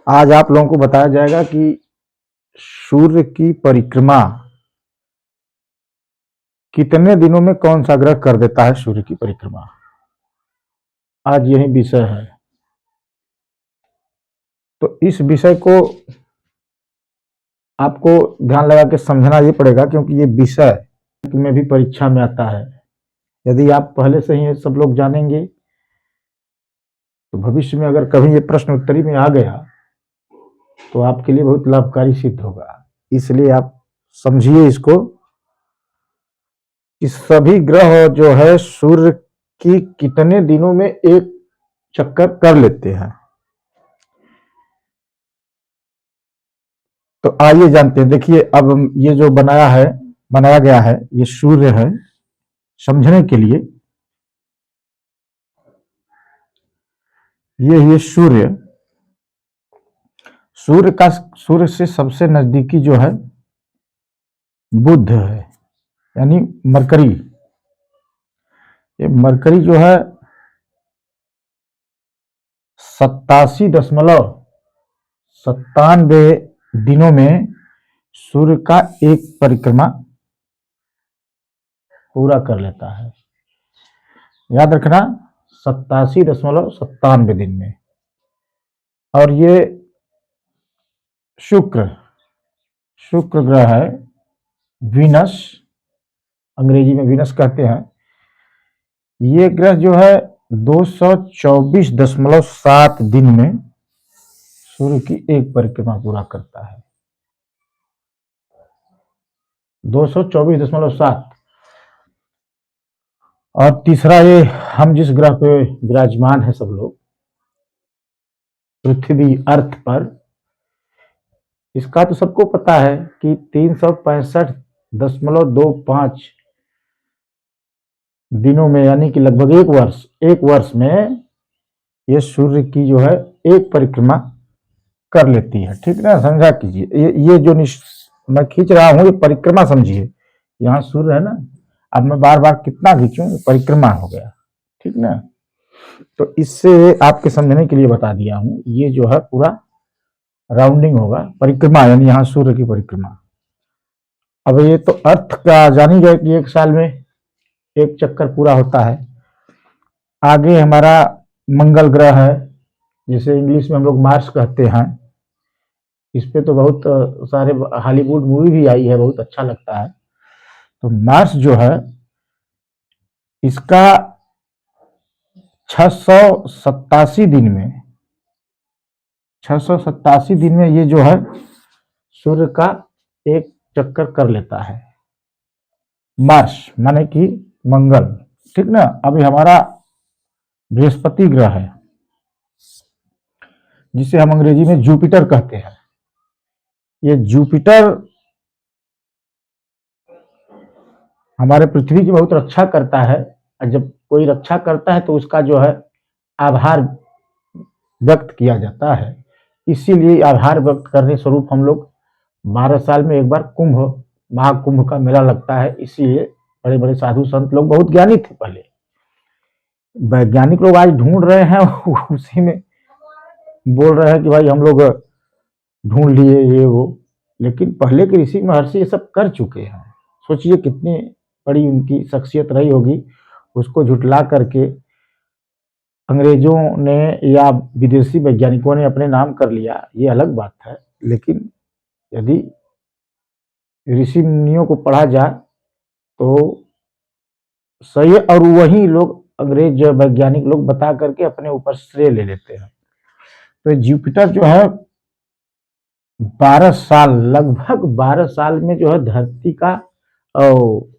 आज आप लोगों को बताया जाएगा कि सूर्य की परिक्रमा कितने दिनों में कौन सा ग्रह कर देता है सूर्य की परिक्रमा। आज यही विषय है। तो इस विषय को आपको ध्यान लगा के समझना ये पड़ेगा, क्योंकि ये विषय में भी परीक्षा में आता है। यदि आप पहले से ही सब लोग जानेंगे तो भविष्य में अगर कभी ये प्रश्न उत्तरी में आ गया तो आपके लिए बहुत लाभकारी सिद्ध होगा। इसलिए आप समझिए इसको कि सभी ग्रह जो है सूर्य की कितने दिनों में एक चक्कर कर लेते हैं। तो आइए जानते हैं। देखिए, अब ये जो बनाया गया है, ये सूर्य है। समझने के लिए ये सूर्य से सबसे नजदीकी जो है बुध है, यानी मरकरी। ये मरकरी जो है 87.97 दिनों में सूर्य का एक परिक्रमा पूरा कर लेता है। याद रखना, 87.97 दिन में। और ये शुक्र ग्रह है, वीनस, अंग्रेजी में वीनस कहते हैं। ये ग्रह जो है 224.7 दिन में सूर्य की एक परिक्रमा पूरा करता है। 224.7। और तीसरा, ये हम जिस ग्रह पे विराजमान है सब लोग, पृथ्वी, अर्थ पर, इसका तो सबको पता है कि 365.25 दिनों में, यानी कि लगभग एक वर्ष में ये सूर्य की जो है एक परिक्रमा कर लेती है। ठीक ना, समझा कीजिए। ये जो मैं खींच रहा हूं, ये परिक्रमा समझिए। यहाँ सूर्य है ना, अब मैं बार बार कितना खींचूं, परिक्रमा हो गया। ठीक ना, तो इससे आपके समझने के लिए बता दिया हूं। ये जो है पूरा राउंडिंग होगा, परिक्रमा, यानी यहाँ सूर्य की परिक्रमा। अब ये तो अर्थ का जान ही गए कि एक साल में एक चक्कर पूरा होता है। आगे हमारा मंगल ग्रह है, जिसे इंग्लिश में हम लोग मार्स कहते हैं। इस पे तो बहुत सारे हॉलीवुड मूवी भी आई है, बहुत अच्छा लगता है। तो मार्स जो है, इसका 687 दिन में 687 दिन में ये जो है सूर्य का एक चक्कर कर लेता है। मार्स माने कि मंगल। ठीक ना। अभी हमारा बृहस्पति ग्रह है, जिसे हम अंग्रेजी में जुपिटर कहते हैं। ये जुपिटर हमारे पृथ्वी की बहुत रक्षा करता है। और जब कोई रक्षा करता है तो उसका जो है आभार व्यक्त किया जाता है। इसीलिए आभार व्यक्त करने स्वरूप हम लोग 12 साल में एक बार महाकुंभ का मेला लगता है। इसीलिए बड़े बड़े साधु संत लोग, बहुत ज्ञानी थे पहले, वैज्ञानिक लोग आज ढूंढ रहे हैं उसी में बोल रहे हैं कि भाई हम लोग ढूंढ लिए ये वो। लेकिन पहले के ऋषि महर्षि ये सब कर चुके हैं। सोचिए कितनी बड़ी उनकी शख्सियत रही होगी। उसको झुटला करके अंग्रेजों ने या विदेशी वैज्ञानिकों ने अपने नाम कर लिया, ये अलग बात है। लेकिन यदि ऋषि मुनियों को पढ़ा जाए तो सही है, और वही लोग अंग्रेज वैज्ञानिक लोग बता करके अपने ऊपर श्रेय ले लेते हैं। तो जुपिटर जो है 12 साल, लगभग 12 साल में जो है धरती का और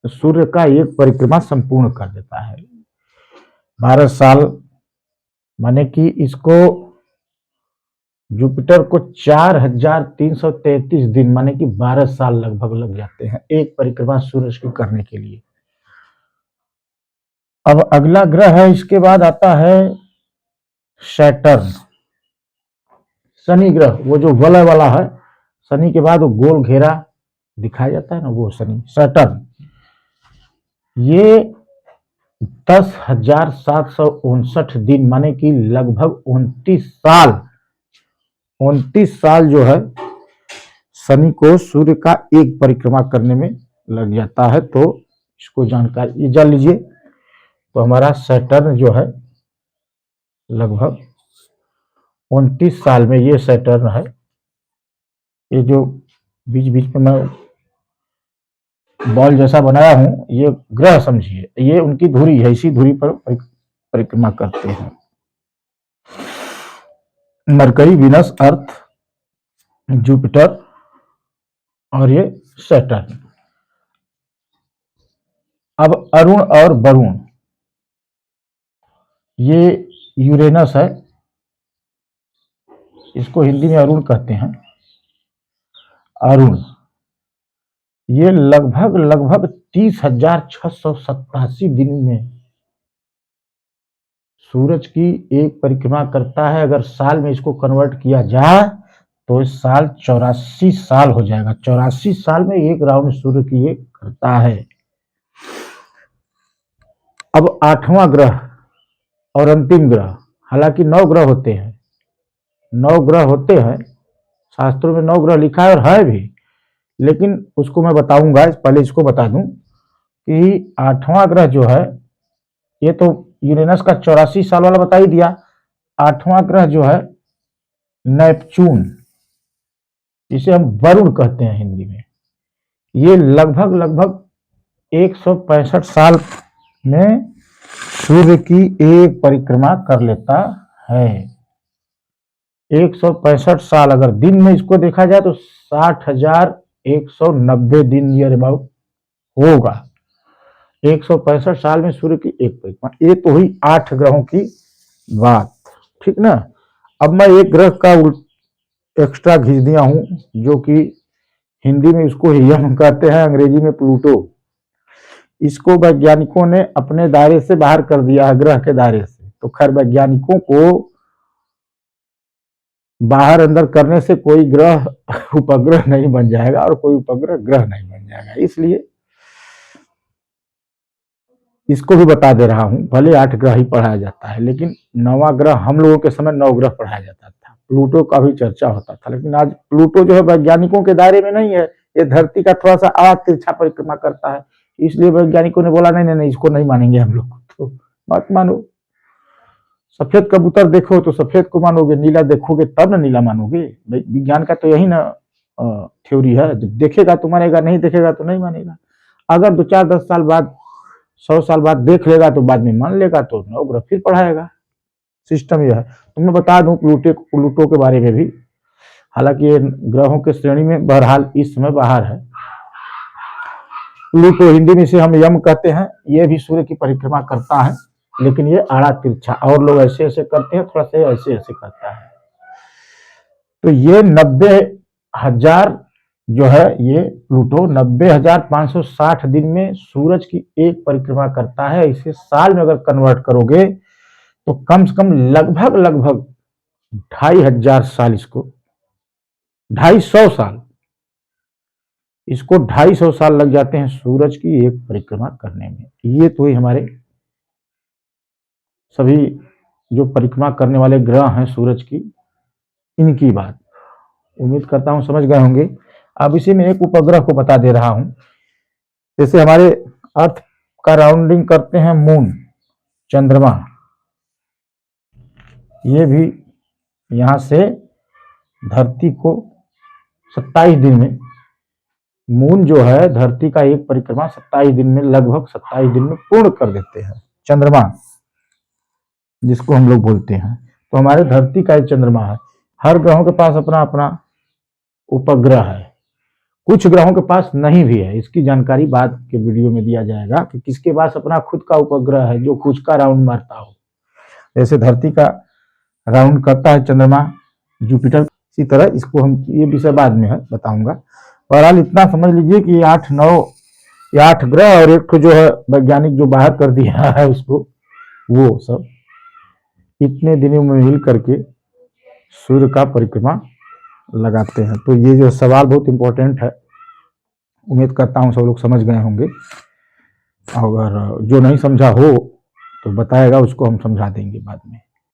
सूर्य का एक परिक्रमा संपूर्ण कर देता है। 12 साल माने कि इसको, जुपिटर को 4333 दिन माने कि 12 साल लगभग लग जाते हैं एक परिक्रमा सूरज को करने के लिए। अब अगला ग्रह है, इसके बाद आता है सैटर्न, शनि ग्रह। वो जो वलय वाला है, शनि के बाद वो गोल घेरा दिखाया जाता है ना, वो शनि, सैटर्न। ये 10,759 दिन माने कि लगभग 29 साल 29 साल जो है शनि को सूर्य का एक परिक्रमा करने में लग जाता है। तो इसको जानकारी ये जान लीजिए। तो हमारा सैटर्न जो है लगभग 29 साल में ये सैटर्न है। ये जो बीच बीच में मैं बॉल जैसा बनाया हूं, ये ग्रह समझिए, ये उनकी धुरी है, इसी धुरी पर परिक्रमा करते हैं। मरकरी, वीनस, अर्थ, जुपिटर और ये सैटर्न। अब अरुण और वरुण, ये यूरेनस है, इसको हिंदी में अरुण कहते हैं। अरुण ये लगभग 30,687 दिन में सूरज की एक परिक्रमा करता है। अगर साल में इसको कन्वर्ट किया जाए तो इस साल 84 साल हो जाएगा। 84 साल में एक राउंड सूर्य की ये करता है। अब 8वां ग्रह और अंतिम ग्रह, हालांकि 9 ग्रह होते हैं, 9 ग्रह होते हैं, शास्त्रों में 9 ग्रह लिखा है और है भी, लेकिन उसको मैं बताऊंगा। पहले इसको बता दूं कि 8वां ग्रह जो है, ये तो यूरेनस का 84 साल वाला बता ही दिया। 8वां ग्रह जो है नेपच्यून, इसे हम वरुण कहते हैं हिंदी में, ये लगभग 165 साल में सूर्य की एक परिक्रमा कर लेता है। 165 साल, अगर दिन में इसको देखा जाए तो 60,190 दिन नियर अबाउट होगा। 165 साल में सूर्य की एक परिक्रमा। ये तो हुई 8 ग्रहों की बात, ठीक ना। अब मैं एक ग्रह का एक्स्ट्रा खींच दिया हूं, जो कि हिंदी में इसको यम कहते हैं, अंग्रेजी में प्लूटो। इसको वैज्ञानिकों ने अपने दायरे से बाहर कर दिया है, ग्रह के दायरे से। तो खैर, वैज्ञानिकों को बाहर अंदर करने से कोई ग्रह उपग्रह नहीं बन जाएगा और कोई उपग्रह ग्रह नहीं बन जाएगा, इसलिए इसको भी बता दे रहा हूं। भले 8 ग्रह ही पढ़ाया जाता है, लेकिन 9वां ग्रह, हम लोगों के समय 9 ग्रह पढ़ाया जाता था, प्लूटो का भी चर्चा होता था। लेकिन आज प्लूटो जो है वैज्ञानिकों के दायरे में नहीं है, ये धरती का थोड़ा सा तिरछा परिक्रमा करता है, इसलिए वैज्ञानिकों ने बोला नहीं, इसको नहीं मानेंगे हम लोग। तो मत मानो। सफेद कबूतर देखो तो सफेद को मानोगे, नीला देखोगे तब ना नीला मानोगे। विज्ञान का तो यही ना थ्योरी है, जब देखेगा तो मानेगा, नहीं देखेगा तो नहीं मानेगा। अगर 2-4 10 साल बाद, 100 साल बाद देख लेगा तो बाद में मान लेगा, तो 9 ग्रह फिर पढ़ाएगा। सिस्टम यह है। तो मैं बता दूं प्लूटो के बारे में भी, हालांकि ये ग्रहों के श्रेणी में बहरहाल इस समय बाहर है। प्लूटो, हिंदी में इसे हम यम कहते हैं, ये भी सूर्य की परिक्रमा करता है, लेकिन ये आड़ा तिरछा, और लोग ऐसे ऐसे करते हैं, थोड़ा सा ऐसे ऐसे करता है। तो ये 90,000 जो है, ये प्लूटो 90,560 दिन में सूरज की एक परिक्रमा करता है। इसे साल में अगर कन्वर्ट करोगे तो कम से कम लगभग 2,500 साल, इसको 250 साल, इसको 250 साल लग जाते हैं सूरज की एक परिक्रमा करने में। ये तो ही हमारे सभी जो परिक्रमा करने वाले ग्रह हैं सूरज की, इनकी बात। उम्मीद करता हूं समझ गए होंगे। अब इसी में एक उपग्रह को बता दे रहा हूं। जैसे हमारे अर्थ का राउंडिंग करते हैं मून, चंद्रमा, ये भी यहां से धरती को 27 दिन में, मून जो है धरती का एक परिक्रमा 27 दिन में, लगभग 27 दिन में पूर्ण कर देते हैं। चंद्रमा जिसको हम लोग बोलते हैं, तो हमारे धरती का एक चंद्रमा है। हर ग्रहों के पास अपना अपना उपग्रह है, कुछ ग्रहों के पास नहीं भी है। इसकी जानकारी बाद के वीडियो में दिया जाएगा कि किसके पास अपना खुद का उपग्रह है जो खुद का राउंड मारता हो। जैसे धरती का राउंड करता है चंद्रमा, जुपिटर, इसी तरह इसको हम, ये विषय बाद में है बताऊंगा। बहरहाल इतना समझ लीजिए कि 8 ग्रह और एक जो है वैज्ञानिक जो बाहर कर दिया है उसको, वो सब इतने दिनों में मिल करके सूर्य का परिक्रमा लगाते हैं। तो ये जो सवाल बहुत इंपॉर्टेंट है, उम्मीद करता हूँ सब लोग समझ गए होंगे। अगर जो नहीं समझा हो तो बताएगा, उसको हम समझा देंगे बाद में।